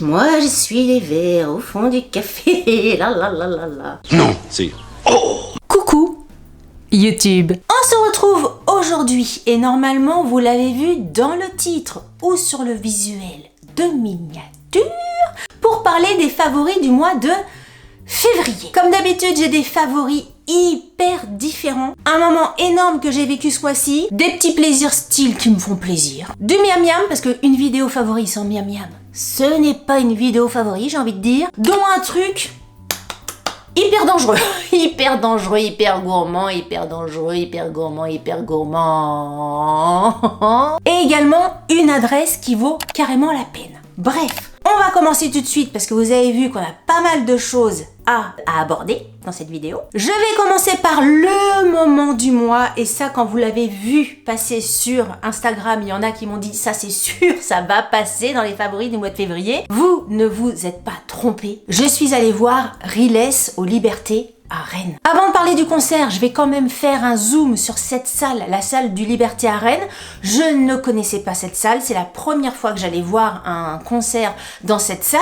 Moi, je suis les vers au fond du café. La la la la la. Non, c'est... Coucou YouTube. On se retrouve aujourd'hui et normalement vous l'avez vu dans le titre ou sur le visuel de miniature pour parler des favoris du mois de février. Comme d'habitude, j'ai des favoris hyper différents. Un moment énorme que j'ai vécu ce mois-ci. Des petits plaisirs style qui me font plaisir. Du miam miam, parce qu'une vidéo favori sans miam miam, ce n'est pas une vidéo favori, j'ai envie de dire. Dont un truc hyper dangereux. Hyper dangereux, hyper gourmand, hyper dangereux, hyper gourmand, hyper gourmand. Et également une adresse qui vaut carrément la peine. Bref. On va commencer tout de suite parce que vous avez vu qu'on a pas mal de choses à aborder dans cette vidéo. Je vais commencer par le moment du mois et ça quand vous l'avez vu passer sur Instagram, il y en a qui m'ont dit ça c'est sûr, ça va passer dans les favoris du mois de février. Vous ne vous êtes pas trompés. Je suis allée voir Riles aux Libertés à Rennes. Avant de parler du concert, je vais quand même faire un zoom sur cette salle, la salle du Liberté à Rennes. Je ne connaissais pas cette salle, c'est la première fois que j'allais voir un concert dans cette salle.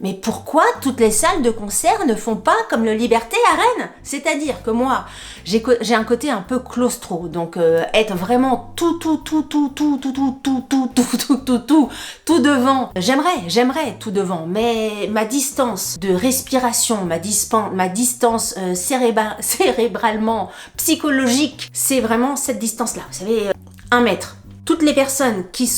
Mais pourquoi toutes les salles de concert ne font pas comme le Liberté à Rennes? C'est-à-dire que moi, j'ai un côté un peu claustro, donc être vraiment tout devant. J'aimerais tout devant, mais ma distance de respiration, ma distance cérébralement, psychologique, c'est vraiment cette distance-là. Vous savez, 1 mètre. Toutes les personnes qui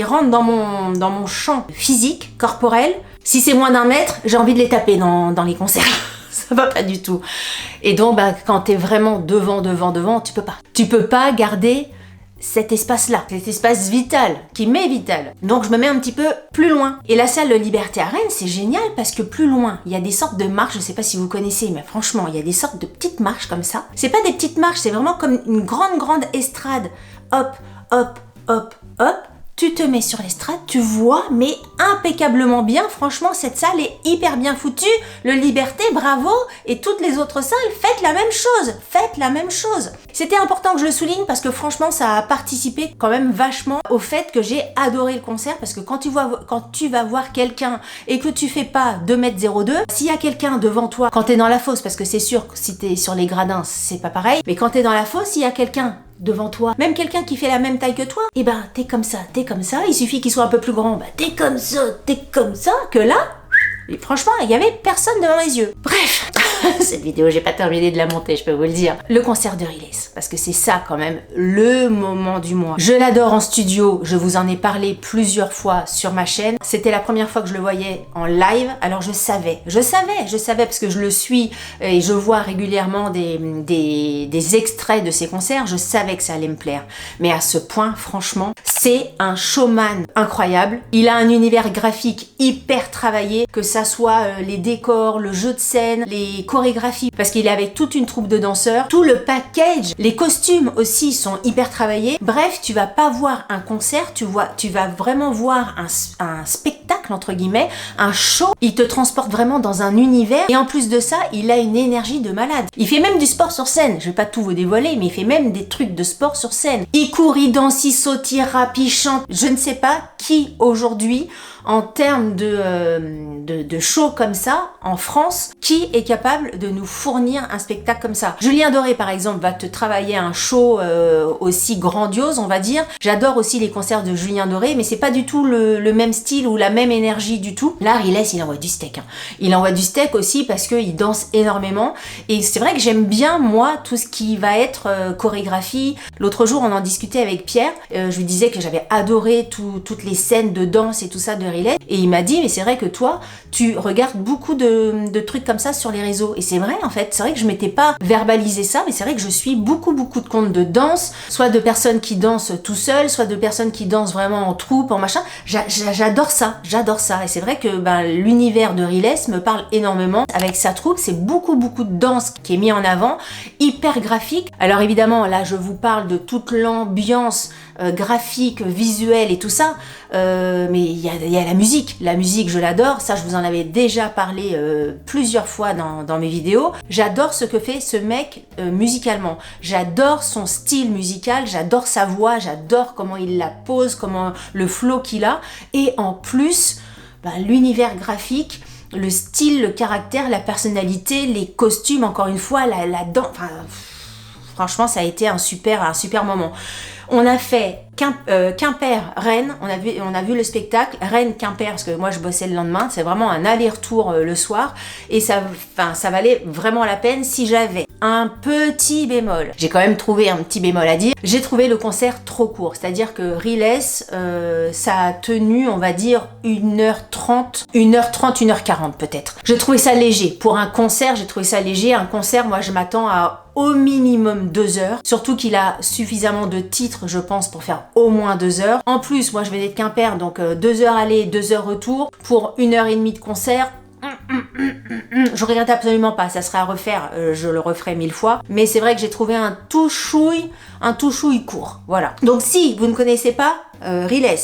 rentrent dans mon champ physique, corporel, si c'est moins d'1 mètre, j'ai envie de les taper dans les concerts. Ça va pas du tout. Et donc, quand t'es vraiment devant, tu peux pas. Tu peux pas garder cet espace-là, cet espace vital, qui m'est vital. Donc je me mets un petit peu plus loin. Et la salle de Liberté à Rennes, c'est génial parce que plus loin, il y a des sortes de marches, je sais pas si vous connaissez, mais franchement, il y a des sortes de petites marches comme ça. C'est pas des petites marches, c'est vraiment comme une grande estrade. Hop, hop, hop, hop. Tu te mets sur l'estrade, tu vois, mais impeccablement bien. Franchement, cette salle est hyper bien foutue. Le Liberté, bravo. Et toutes les autres salles, faites la même chose. Faites la même chose. C'était important que je le souligne parce que franchement, ça a participé quand même vachement au fait que j'ai adoré le concert. Parce que quand tu vas voir quelqu'un et que tu fais pas 2,02 m, s'il y a quelqu'un devant toi, quand t'es dans la fosse, parce que c'est sûr que si t'es sur les gradins, c'est pas pareil. Mais quand t'es dans la fosse, s'il y a quelqu'un devant toi, même quelqu'un qui fait la même taille que toi, et ben t'es comme ça, il suffit qu'il soit un peu plus grand, t'es comme ça, que là, et franchement, il y avait personne devant mes yeux. Bref, cette vidéo, j'ai pas terminé de la monter, je peux vous le dire. Le concert de Riles, parce que c'est ça quand même, le moment du mois. Je l'adore en studio, je vous en ai parlé plusieurs fois sur ma chaîne. C'était la première fois que je le voyais en live, alors je savais, parce que je le suis et je vois régulièrement des extraits de ses concerts, je savais que ça allait me plaire. Mais à ce point, franchement, c'est un showman incroyable. Il a un univers graphique hyper travaillé, que ça soit les décors, le jeu de scène, les chorégraphies, parce qu'il est avec toute une troupe de danseurs, tout le package, les costumes aussi sont hyper travaillés. Bref, tu vas pas voir un concert, tu vas vraiment voir un spectacle entre guillemets, un show. Il te transporte vraiment dans un univers et en plus de ça, il a une énergie de malade. Il fait même du sport sur scène, je vais pas tout vous dévoiler, mais il fait même des trucs de sport sur scène. Il court, il danse, il saute, il rappe, il chante. Je ne sais pas qui aujourd'hui, en termes de show comme ça, en France, qui est capable de nous fournir un spectacle comme ça. Julien Doré, par exemple, va te travailler un show aussi grandiose, on va dire. J'adore aussi les concerts de Julien Doré, mais c'est pas du tout le même style ou la même énergie du tout. Là, Riles, il envoie du steak. Il envoie du steak aussi parce qu'il danse énormément. Et c'est vrai que j'aime bien, moi, tout ce qui va être chorégraphie. L'autre jour, on en discutait avec Pierre. Je lui disais que j'avais adoré toutes les scènes de danse et tout ça de Riles. Et il m'a dit, mais c'est vrai que toi, tu regardes beaucoup de trucs comme ça sur les réseaux. Et c'est vrai, en fait. C'est vrai que je m'étais pas verbalisé ça, mais c'est vrai que je suis beaucoup de comptes de danse, soit de personnes qui dansent tout seuls, soit de personnes qui dansent vraiment en troupe, en machin. J'adore ça. Et c'est vrai que l'univers de Riles me parle énormément. Avec sa troupe, c'est beaucoup de danse qui est mis en avant, hyper graphique. Alors évidemment, là, je vous parle de toute l'ambiance graphique, visuelle et tout ça, mais il y a la musique. La musique, je l'adore. Ça, je vous en avais déjà parlé plusieurs fois dans mes vidéos. J'adore ce que fait ce mec musicalement. J'adore son style musical, j'adore sa voix, j'adore comment il la pose, comment le flow qu'il a. Et en plus, l'univers graphique, le style, le caractère, la personnalité, les costumes, encore une fois, la danse. Enfin, franchement, ça a été un super moment. On a fait Quimper-Rennes, on a vu le spectacle, Rennes-Quimper, parce que moi je bossais le lendemain, c'est vraiment un aller-retour le soir, et ça valait vraiment la peine. Si j'avais un petit bémol, j'ai quand même trouvé un petit bémol à dire, j'ai trouvé le concert trop court, c'est-à-dire que Riles, ça a tenu, on va dire, 1h30, 1h40 peut-être. J'ai trouvé ça léger, pour un concert, j'ai trouvé ça léger. Un concert, moi je m'attends à au minimum 2 heures, surtout qu'il a suffisamment de titres, je pense, pour faire au moins 2 heures. En plus, moi je venais de Quimper, donc 2 heures aller, 2 heures retour, pour 1h30 de concert. Je regrette absolument pas, ça serait à refaire, je le referai 1000 fois, mais c'est vrai que j'ai trouvé un tout chouille court, voilà. Donc si vous ne connaissez pas Riles,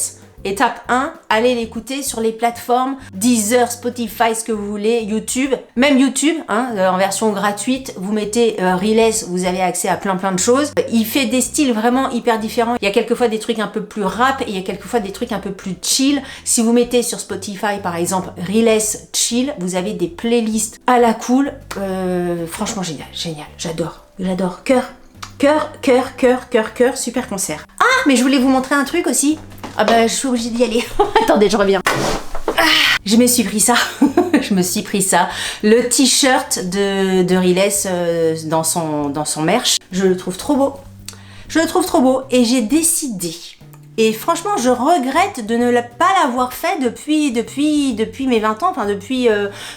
étape 1, allez l'écouter sur les plateformes Deezer, Spotify, ce que vous voulez, YouTube, même YouTube, en version gratuite, vous mettez Riles, vous avez accès à plein de choses. Il fait des styles vraiment hyper différents. Il y a quelquefois des trucs un peu plus rap et il y a quelquefois des trucs un peu plus chill. Si vous mettez sur Spotify par exemple Riles chill, vous avez des playlists à la cool. Franchement génial, j'adore. Cœur, super concert. Ah, mais je voulais vous montrer un truc aussi. Ah bah je suis obligée d'y aller. Attendez, je reviens. Je me suis pris ça. Le t-shirt de Riles dans son merch. Je le trouve trop beau. Et j'ai décidé. Et franchement, je regrette de ne pas l'avoir fait depuis mes 20 ans, enfin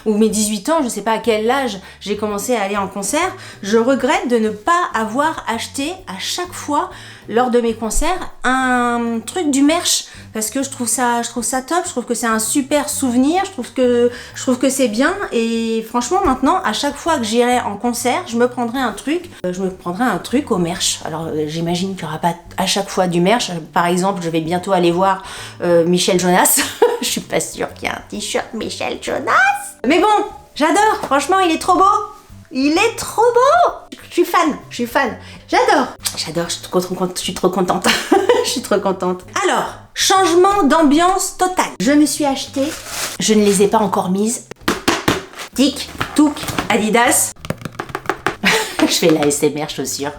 ou mes 18 ans, je sais pas à quel âge j'ai commencé à aller en concert. Je regrette de ne pas avoir acheté à chaque fois lors de mes concerts un truc du merch, parce que je trouve ça top, je trouve que c'est un super souvenir, je trouve que c'est bien. Et franchement maintenant, à chaque fois que j'irai en concert, je me prendrai un truc au merch. Alors j'imagine qu'il n'y aura pas à chaque fois du merch. Par exemple, je vais bientôt aller voir Michel Jonas. Je suis pas sûre qu'il y ait un t-shirt Michel Jonas, mais bon, j'adore, franchement il est trop beau. Je suis fan. J'adore, je suis trop contente. Je suis trop contente. Alors, changement d'ambiance total. Je me suis acheté, je ne les ai pas encore mises. Tic, touc, Adidas. Je fais la SMR chaussures.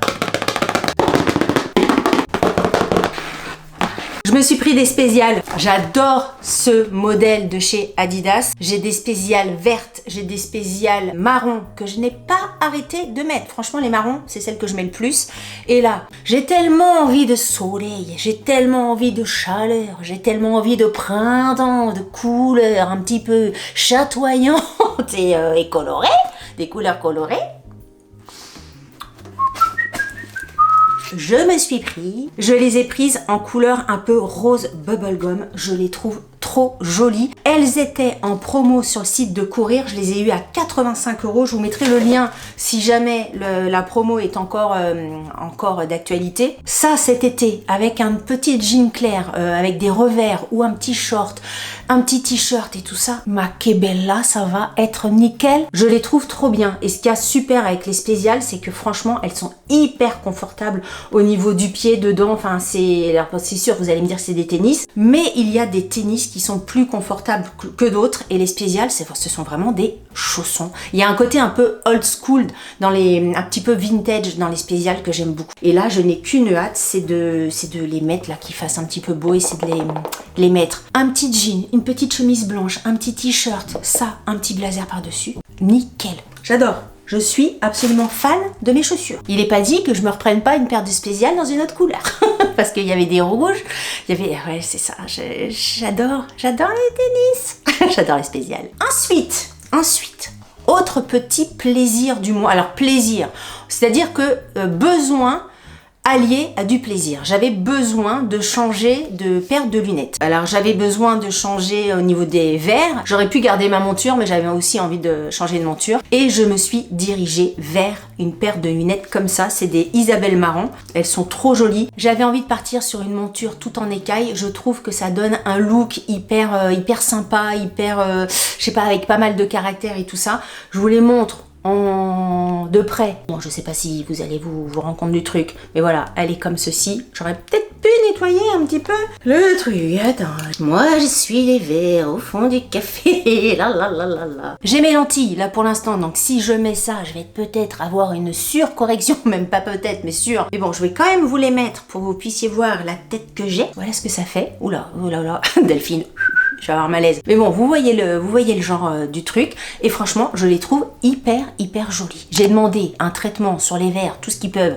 Je me suis pris des spéciales. J'adore ce modèle de chez Adidas. J'ai des spéciales vertes, j'ai des spéciales marron que je n'ai pas arrêté de mettre. Franchement, les marrons, c'est celles que je mets le plus. Et là, j'ai tellement envie de soleil, j'ai tellement envie de chaleur, j'ai tellement envie de printemps, de couleurs un petit peu chatoyantes et colorées, des couleurs colorées. Je les ai prises en couleur un peu rose bubblegum, je les trouve trop jolies. Elles étaient en promo sur le site de Courir, je les ai eues à 85 €. Je vous mettrai le lien si jamais la promo est encore d'actualité. Ça, cet été, avec un petit jean clair, avec des revers ou un petit short, un petit t-shirt et tout ça, ma que bella, ça va être nickel. Je les trouve trop bien. Et ce qu'il y a super avec les spéciales, c'est que franchement, elles sont hyper confortables au niveau du pied, dedans. Enfin, c'est sûr, vous allez me dire que c'est des tennis, mais il y a des tennis qui sont plus confortables que d'autres, et les spéciales, ce sont vraiment des chaussons. Il y a un côté un peu old school, un petit peu vintage dans les spéciales que j'aime beaucoup. Et là, je n'ai qu'une hâte, c'est de les mettre là, qu'ils fassent un petit peu beau, et c'est de les mettre. Un petit jean, une petite chemise blanche, un petit t-shirt, ça, un petit blazer par-dessus. Nickel. J'adore. Je suis absolument fan de mes chaussures. Il n'est pas dit que je me reprenne pas une paire de spéciales dans une autre couleur. Parce qu'il y avait des rouges, ouais, c'est ça. J'adore les tennis. J'adore les spéciales. Ensuite, autre petit plaisir du mois. Alors plaisir, c'est-à-dire que besoin allié à du plaisir. J'avais besoin de changer de paire de lunettes. Alors j'avais besoin de changer au niveau des verres. J'aurais pu garder ma monture, mais j'avais aussi envie de changer de monture. Et je me suis dirigée vers une paire de lunettes comme ça. C'est des Isabelle Marant. Elles sont trop jolies. J'avais envie de partir sur une monture tout en écaille. Je trouve que ça donne un look hyper sympa, je sais pas, avec pas mal de caractère et tout ça. Je vous les montre vraiment de près. Bon, je sais pas si vous allez vous rendre compte du truc, mais voilà, elle est comme ceci. J'aurais peut-être pu nettoyer un petit peu le truc. Attends, moi je suis les verres au fond du café. La la la la la. J'ai mes lentilles là pour l'instant, donc si je mets ça, je vais peut-être avoir une surcorrection, même pas peut-être, mais sûr. Mais bon, je vais quand même vous les mettre pour que vous puissiez voir la tête que j'ai. Voilà ce que ça fait. Oula, oula, oula, Delphine. Je vais avoir malaise. Mais bon, vous voyez le genre du truc. Et franchement, je les trouve hyper jolis. J'ai demandé un traitement sur les verres, tout ce qu'ils peuvent,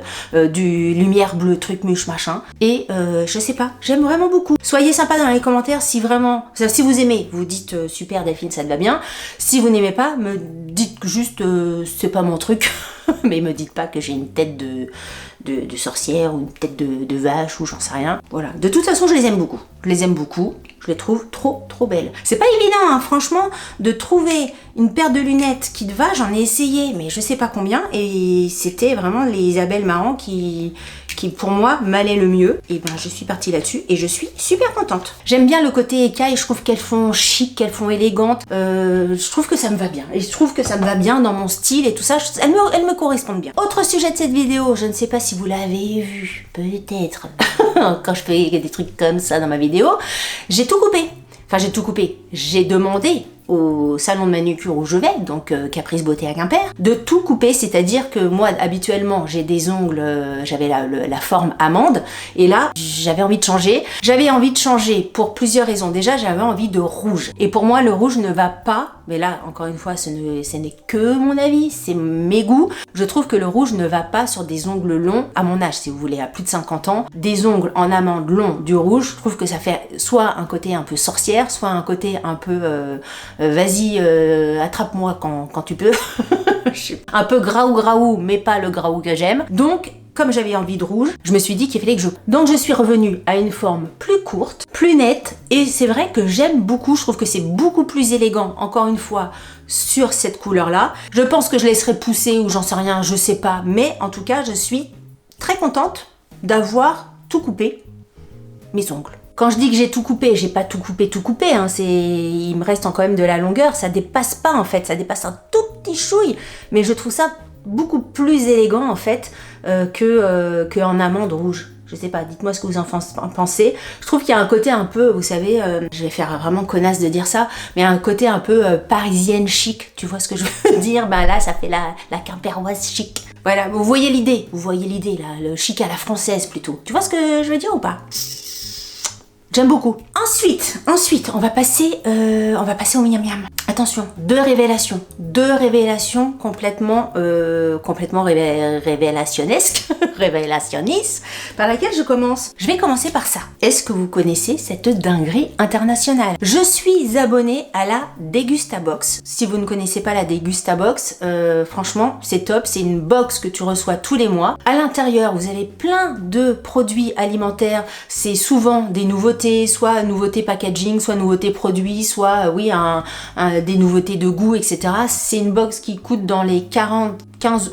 du lumière bleue, truc muche, machin. Et je sais pas, j'aime vraiment beaucoup. Soyez sympa dans les commentaires si vraiment, si vous aimez, vous dites super Delphine, ça te va bien. Si vous n'aimez pas, me dites juste c'est pas mon truc. Mais me dites pas que j'ai une tête de sorcière ou une tête de vache ou j'en sais rien. Voilà. De toute façon, je les aime beaucoup. Je les aime beaucoup. Je les trouve trop belles. C'est pas évident, hein, franchement, de trouver une paire de lunettes qui te va. J'en ai essayé, mais je sais pas combien. Et c'était vraiment les Isabelle Marant qui pour moi m'allait le mieux. Et ben je suis partie là-dessus et je suis super contente. J'aime bien le côté écaille. Je trouve qu'elles font chic, qu'elles font élégantes. Je trouve que ça me va bien. Et je trouve que ça me va bien dans mon style et tout ça. Elles me correspondent bien. Autre sujet de cette vidéo, je ne sais pas si vous l'avez vu, peut-être quand je fais des trucs comme ça dans ma vidéo, j'ai tout coupé. Enfin, j'ai tout coupé. J'ai demandé au salon de manucure où je vais, donc Caprice Beauté à Quimper, de tout couper, c'est-à-dire que moi, habituellement, j'ai des ongles, j'avais la forme amande, et là, j'avais envie de changer. J'avais envie de changer pour plusieurs raisons. Déjà, j'avais envie de rouge. Et pour moi, le rouge ne va pas, mais là, encore une fois, ce n'est que mon avis, c'est mes goûts. Je trouve que le rouge ne va pas sur des ongles longs, à mon âge, si vous voulez, à plus de 50 ans. Des ongles en amande longs, du rouge, je trouve que ça fait soit un côté un peu sorcière, soit un côté un peu... vas-y, attrape-moi quand tu peux. Je suis un peu graou, mais pas le graou que j'aime. Donc, comme j'avais envie de rouge, je me suis dit qu'il fallait que je... Donc, je suis revenue à une forme plus courte, plus nette. Et c'est vrai que j'aime beaucoup. Je trouve que c'est beaucoup plus élégant, encore une fois, sur cette couleur-là. Je pense que je laisserai pousser ou j'en sais rien, je sais pas. Mais en tout cas, je suis très contente d'avoir tout coupé, mes ongles. Quand je dis que j'ai tout coupé, j'ai pas tout coupé, hein, il me reste quand même de la longueur, ça dépasse pas en fait, ça dépasse un tout petit chouille, mais je trouve ça beaucoup plus élégant en fait que en amande rouge. Je sais pas, dites-moi ce que vous en pensez. Je trouve qu'il y a un côté un peu, vous savez, je vais faire vraiment connasse de dire ça, mais un côté un peu parisienne chic, tu vois ce que je veux dire? Ben là, ça fait la quimpéroise chic. Voilà, vous voyez l'idée là, le chic à la française plutôt. Tu vois ce que je veux dire ou pas? J'aime beaucoup. Ensuite, on va passer au miam miam. Attention, deux révélations complètement révélationnesques, révélationnistes, par laquelle je commence. Je vais commencer par ça. Est-ce que vous connaissez cette dinguerie internationale? Je suis abonnée à la Degustabox. Si vous ne connaissez pas la Degustabox, franchement, c'est top. C'est une box que tu reçois tous les mois. À l'intérieur, vous avez plein de produits alimentaires. C'est souvent des nouveautés, soit nouveautés packaging, soit nouveautés produits, soit des nouveautés de goût, etc. C'est une box qui coûte dans les 14, 15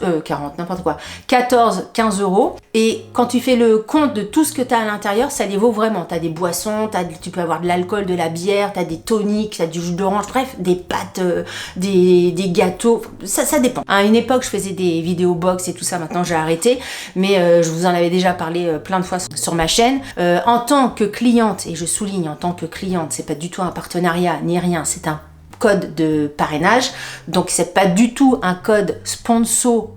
euros. Et quand tu fais le compte de tout ce que tu as à l'intérieur, ça les vaut vraiment. Tu as des boissons, tu peux avoir de l'alcool, de la bière, tu as des toniques, tu as du jus d'orange, bref, des pâtes, des gâteaux, ça dépend. À une époque, je faisais des vidéos box et tout ça, maintenant j'ai arrêté, mais je vous en avais déjà parlé plein de fois sur ma chaîne. En tant que cliente, et je souligne en tant que cliente, c'est pas du tout un partenariat ni rien, c'est un code de parrainage, donc c'est pas du tout un code sponsor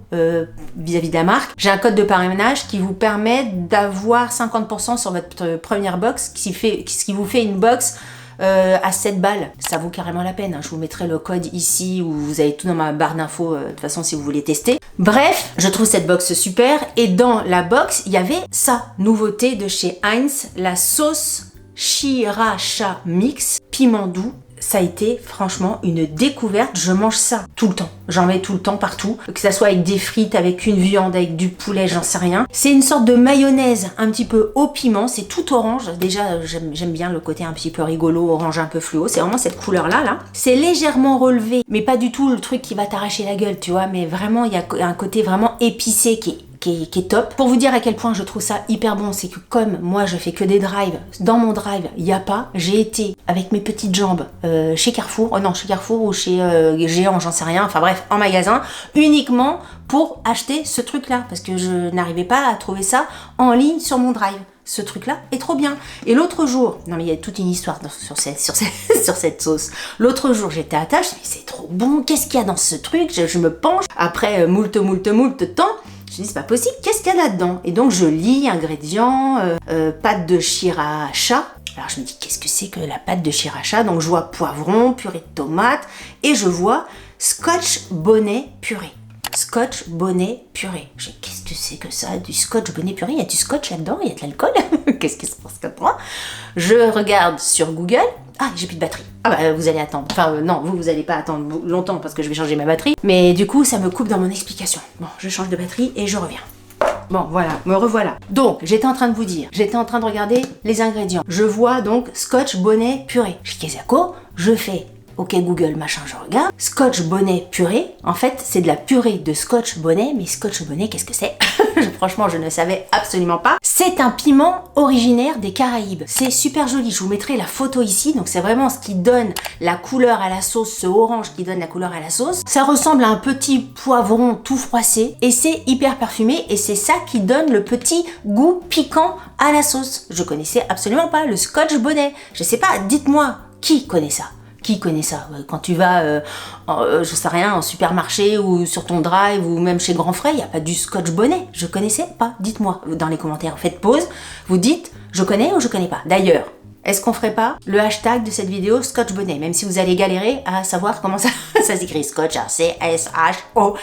vis-à-vis de la marque. J'ai un code de parrainage qui vous permet d'avoir 50% sur votre première box, ce qui vous fait une box à 7 balles. Ça vaut carrément la peine, hein. Je vous mettrai le code ici ou vous avez tout dans ma barre d'infos de toute façon si vous voulez tester. Bref, je trouve cette box super et dans la box, il y avait ça, nouveauté de chez Heinz, la sauce Sriracha Mix, piment doux. Ça a été franchement une découverte, je mange ça tout le temps, j'en mets tout le temps partout, que ça soit avec des frites, avec une viande, avec du poulet, j'en sais rien. C'est une sorte de mayonnaise un petit peu au piment, c'est tout orange, déjà j'aime bien le côté un petit peu rigolo, orange un peu fluo, c'est vraiment cette couleur là. C'est légèrement relevé, mais pas du tout le truc qui va t'arracher la gueule, tu vois, mais vraiment il y a un côté vraiment épicé qui est qui est top. Pour vous dire à quel point je trouve ça hyper bon, c'est que comme moi je fais que des drives, dans mon drive il n'y a pas, j'ai été avec mes petites jambes chez Carrefour, chez Carrefour ou chez Géant, j'en sais rien, enfin bref, en magasin, uniquement pour acheter ce truc-là, parce que je n'arrivais pas à trouver ça en ligne sur mon drive. Ce truc-là est trop bien. Et l'autre jour, non mais il y a toute une histoire sur cette sauce. L'autre jour, j'étais à table, je me dis, c'est trop bon, qu'est-ce qu'il y a dans ce truc? Je me penche, après moult temps, je me dis, c'est pas possible, qu'est-ce qu'il y a là-dedans? Et donc je lis ingrédients, pâte de sriracha. Alors je me dis, qu'est-ce que c'est que la pâte de sriracha? Donc je vois poivron, purée de tomate, et je vois scotch bonnet purée. Scotch bonnet purée. Qu'est-ce que c'est que ça? Du scotch bonnet purée? Il y a du scotch là-dedans? Il y a de l'alcool? Qu'est-ce qui se passe comme moi? Je regarde sur Google. Ah, j'ai plus de batterie. Ah bah vous allez attendre. Enfin non, vous allez pas attendre longtemps parce que je vais changer ma batterie. Mais du coup, ça me coupe dans mon explication. Bon, je change de batterie et je reviens. Bon, voilà, me revoilà. Donc, j'étais en train de vous dire, j'étais en train de regarder les ingrédients. Je vois donc scotch bonnet purée. Je dis, je fais ok Google, machin, je regarde. Scotch bonnet purée. En fait, c'est de la purée de scotch bonnet. Mais scotch bonnet, qu'est-ce que c'est? Franchement, je ne savais absolument pas. C'est un piment originaire des Caraïbes. C'est super joli. Je vous mettrai la photo ici. Donc, c'est vraiment ce qui donne la couleur à la sauce, ce orange qui donne la couleur à la sauce. Ça ressemble à un petit poivron tout froissé. Et c'est hyper parfumé. Et c'est ça qui donne le petit goût piquant à la sauce. Je connaissais absolument pas le scotch bonnet. Je sais pas, dites-moi, qui connaît ça? Qui connaît ça? Quand tu vas, je sais rien, en supermarché ou sur ton drive ou même chez Grand Frais, il n'y a pas du scotch bonnet. Je connaissais pas. Dites-moi dans les commentaires. Faites pause. Vous dites, je connais ou je connais pas. D'ailleurs, est-ce qu'on ferait pas le hashtag de cette vidéo scotch bonnet? Même si vous allez galérer à savoir comment ça s'écrit. Scotch, C-S-H-O.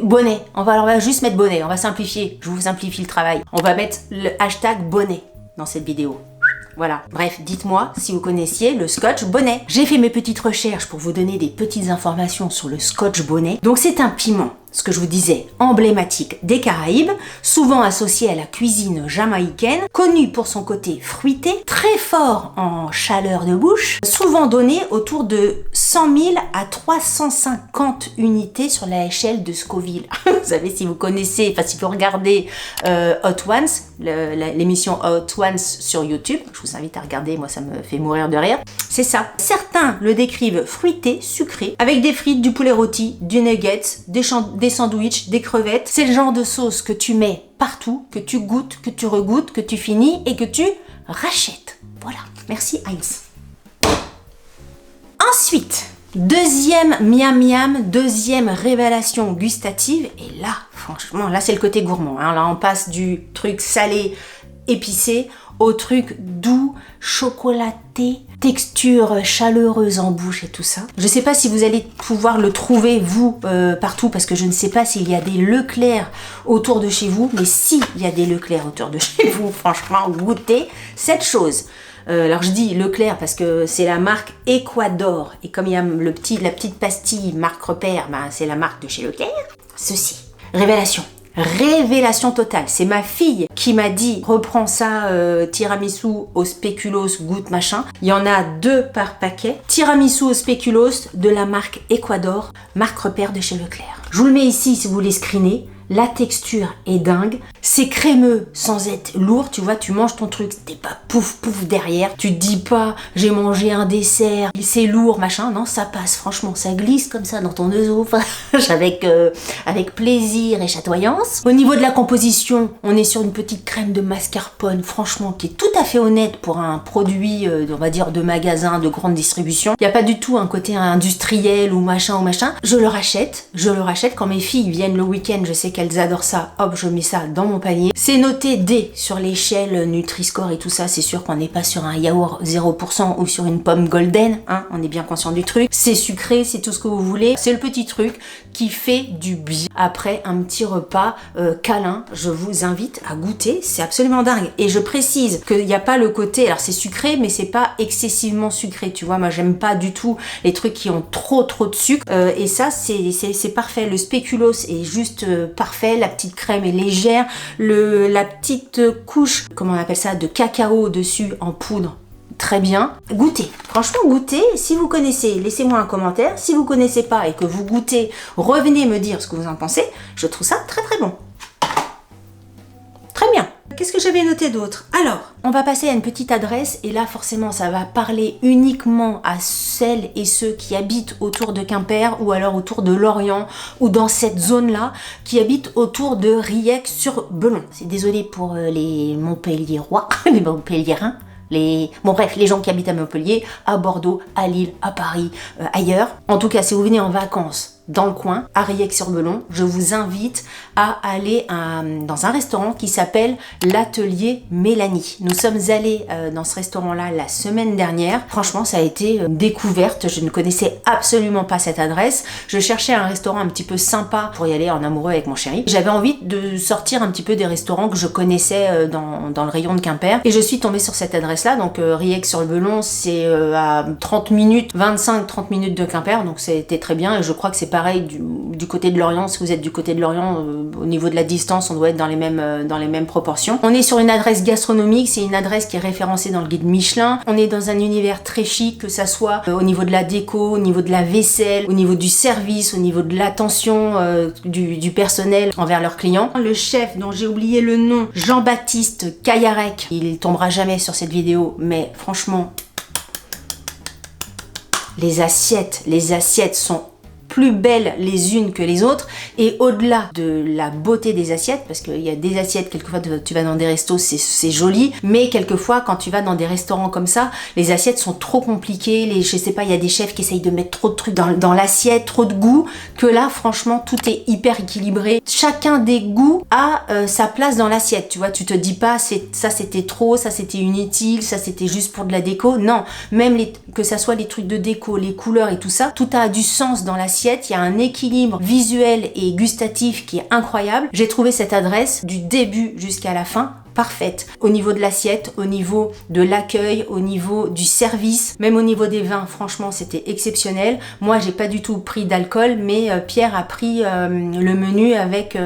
Bonnet. On va juste mettre bonnet. On va simplifier. Je vous simplifie le travail. On va mettre le hashtag bonnet dans cette vidéo. Voilà. Bref, dites-moi si vous connaissiez le scotch bonnet. J'ai fait mes petites recherches pour vous donner des petites informations sur le scotch bonnet. Donc c'est un piment, ce que je vous disais, emblématique des Caraïbes, souvent associé à la cuisine jamaïcaine, connu pour son côté fruité, très fort en chaleur de bouche, souvent donné autour de 100 000 à 350 unités sur la échelle de Scoville. Vous savez, si vous connaissez, enfin si vous regardez Hot Ones, l'émission Hot Ones sur YouTube, je vous invite à regarder, moi ça me fait mourir de rire, c'est ça. Certains le décrivent fruité, sucré, avec des frites, du poulet rôti, du nuggets, des sandwichs, des crevettes. C'est le genre de sauce que tu mets partout, que tu goûtes, que tu regoutes, que tu finis et que tu rachètes. Voilà. Merci Heinz. Ensuite, deuxième miam miam, deuxième révélation gustative. Et là, franchement, là c'est le côté gourmand. Hein. Là on passe du truc salé, épicé, au truc doux, chocolaté, texture chaleureuse en bouche et tout ça. Je sais pas si vous allez pouvoir le trouver vous partout parce que je ne sais pas s'il y a des Leclerc autour de chez vous, mais s'il y a des Leclerc autour de chez vous, franchement, goûtez cette chose. Alors je dis Leclerc parce que c'est la marque Ecuador et comme il y a la petite pastille marque repère, ben, c'est la marque de chez Leclerc. Ceci, révélation totale. C'est ma fille qui m'a dit reprends ça, tiramisu au spéculoos, goûte machin. Il y en a 2 par paquet. Tiramisu au spéculoos de la marque Ecuador, marque repère de chez Leclerc. Je vous le mets ici si vous voulez screener. La texture est dingue. C'est crémeux sans être lourd. Tu vois, tu manges ton truc, t'es pas pouf pouf derrière. Tu te dis pas j'ai mangé un dessert, c'est lourd machin. Non, ça passe. Franchement, ça glisse comme ça dans ton œsophage avec plaisir et chatoyance. Au niveau de la composition, on est sur une petite crème de mascarpone, franchement, qui est tout à fait honnête pour un produit, on va dire, de magasin, de grande distribution. Il n'y a pas du tout un côté industriel ou machin. Je le rachète quand mes filles viennent le week-end. Je sais qu'elles adorent ça, hop, je mets ça dans mon panier. C'est noté D sur l'échelle Nutri-Score et tout ça, c'est sûr qu'on n'est pas sur un yaourt 0% ou sur une pomme golden, hein, on est bien conscient du truc. C'est sucré, c'est tout ce que vous voulez. C'est le petit truc qui fait du bien après un petit repas câlin. Je vous invite à goûter, c'est absolument dingue. Et je précise qu'il n'y a pas le côté, alors c'est sucré, mais c'est pas excessivement sucré, tu vois. Moi, j'aime pas du tout les trucs qui ont trop de sucre. Et ça, c'est parfait. Le spéculoos est juste parfait, la petite crème est légère, la petite couche, comment on appelle ça, de cacao dessus en poudre, très bien. Goûtez, franchement goûtez, si vous connaissez, laissez-moi un commentaire, si vous connaissez pas et que vous goûtez, revenez me dire ce que vous en pensez, je trouve ça très bon. Qu'est-ce que j'avais noté d'autre? Alors, on va passer à une petite adresse et là forcément ça va parler uniquement à celles et ceux qui habitent autour de Quimper ou alors autour de Lorient ou dans cette zone-là qui habitent autour de Riec-sur-Belon. C'est désolé pour les Montpelliérois, les Montpelliérains. Bon bref, les gens qui habitent à Montpellier, à Bordeaux, à Lille, à Paris, ailleurs. En tout cas, si vous venez en vacances dans le coin, à Riec-sur-Belon, je vous invite à aller dans un restaurant qui s'appelle l'Atelier Mélanie. Nous sommes allés dans ce restaurant-là la semaine dernière. Franchement, ça a été une découverte. Je ne connaissais absolument pas cette adresse. Je cherchais un restaurant un petit peu sympa pour y aller en amoureux avec mon chéri. J'avais envie de sortir un petit peu des restaurants que je connaissais dans le rayon de Quimper. Et je suis tombée sur cette adresse-là. Donc Riec-sur-Belon, c'est à 30 minutes, 25-30 minutes de Quimper. Donc c'était très bien et je crois que c'est pareil du côté de Lorient. Si vous êtes du côté de Lorient, au niveau de la distance, on doit être dans les mêmes proportions. On est sur une adresse gastronomique, c'est une adresse qui est référencée dans le guide Michelin. On est dans un univers très chic, que ça soit au niveau de la déco, au niveau de la vaisselle, au niveau du service, au niveau de l'attention du personnel envers leurs clients. Le chef, dont j'ai oublié le nom, Jean-Baptiste Caillarec, il tombera jamais sur cette vidéo, mais franchement, les assiettes sont plus belles les unes que les autres et au-delà de la beauté des assiettes, parce qu'il y a des assiettes, quelquefois tu vas dans des restos, c'est joli, mais quelquefois quand tu vas dans des restaurants comme ça, les assiettes sont trop compliquées, je sais pas, il y a des chefs qui essayent de mettre trop de trucs dans l'assiette, trop de goût, que là franchement tout est hyper équilibré. Chacun des goûts a sa place dans l'assiette, tu vois, tu te dis pas ça c'était trop, ça c'était inutile, ça c'était juste pour de la déco, non, même que ça soit les trucs de déco, les couleurs et tout ça, tout a du sens dans l'assiette. Il y a un équilibre visuel et gustatif qui est incroyable. J'ai trouvé cette adresse du début jusqu'à la fin parfaite. Au niveau de l'assiette, au niveau de l'accueil, au niveau du service, même au niveau des vins, franchement c'était exceptionnel. Moi j'ai pas du tout pris d'alcool, mais Pierre a pris le menu avec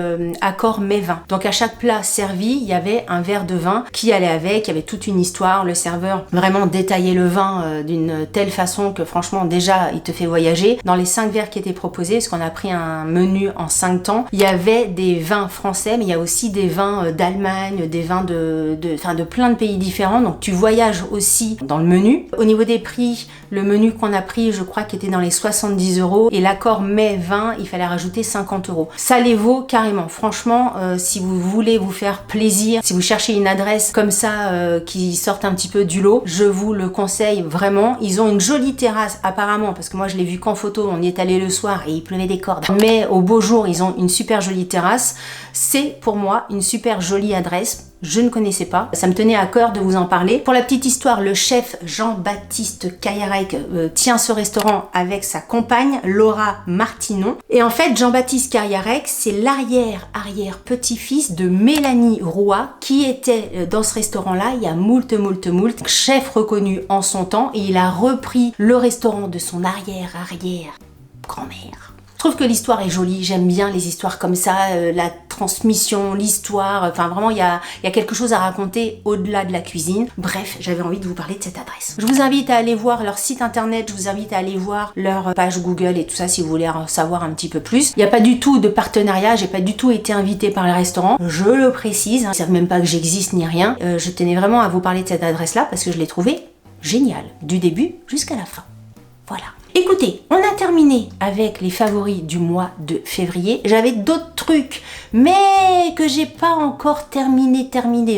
accord mets vin. Donc à chaque plat servi, il y avait un verre de vin qui allait avec, il y avait toute une histoire, le serveur vraiment détaillait le vin d'une telle façon que franchement déjà il te fait voyager. Dans les 5 verres qui étaient proposés, parce qu'on a pris un menu en 5 temps, il y avait des vins français, mais il y a aussi des vins d'Allemagne, des vins de plein de pays différents, donc tu voyages aussi dans le menu. Au niveau des prix, le menu qu'on a pris, je crois qu'il était dans les 70 € et l'accord mets 20, il fallait rajouter 50 €. Ça les vaut carrément. Franchement, si vous voulez vous faire plaisir, si vous cherchez une adresse comme ça qui sorte un petit peu du lot, je vous le conseille vraiment. Ils ont une jolie terrasse apparemment, parce que moi je l'ai vu qu'en photo, on y est allé le soir et il pleuvait des cordes. Mais au beau jour, ils ont une super jolie terrasse. C'est pour moi une super jolie adresse. Je ne connaissais pas, ça me tenait à cœur de vous en parler. Pour la petite histoire, le chef Jean-Baptiste Caillarec tient ce restaurant avec sa compagne Laura Martinon. Et en fait, Jean-Baptiste Caillarec, c'est l'arrière petit-fils de Mélanie Roy qui était dans ce restaurant-là il y a moult, chef reconnu en son temps, et il a repris le restaurant de son arrière-grand-mère. Je trouve que l'histoire est jolie, j'aime bien les histoires comme ça, la transmission, l'histoire, enfin vraiment il y a quelque chose à raconter au-delà de la cuisine. Bref, j'avais envie de vous parler de cette adresse. Je vous invite à aller voir leur site internet, je vous invite à aller voir leur page Google et tout ça si vous voulez en savoir un petit peu plus. Il n'y a pas du tout de partenariat, j'ai pas du tout été invitée par le restaurant, je le précise, ils savent même pas que j'existe ni rien. Je tenais vraiment à vous parler de cette adresse-là parce que je l'ai trouvée géniale, du début jusqu'à la fin. Voilà. Écoutez, on a terminé avec les favoris du mois de février. J'avais d'autres trucs, mais que j'ai pas encore terminé.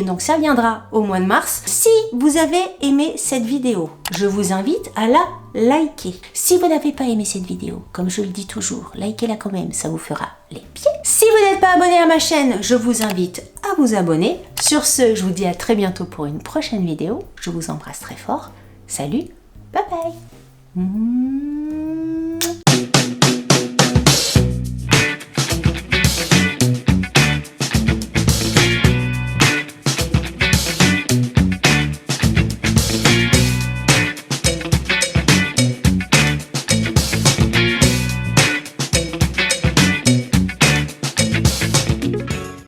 Donc ça viendra au mois de mars. Si vous avez aimé cette vidéo, je vous invite à la liker. Si vous n'avez pas aimé cette vidéo, comme je le dis toujours, likez-la quand même, ça vous fera les pieds. Si vous n'êtes pas abonné à ma chaîne, je vous invite à vous abonner. Sur ce, je vous dis à très bientôt pour une prochaine vidéo. Je vous embrasse très fort. Salut, bye bye.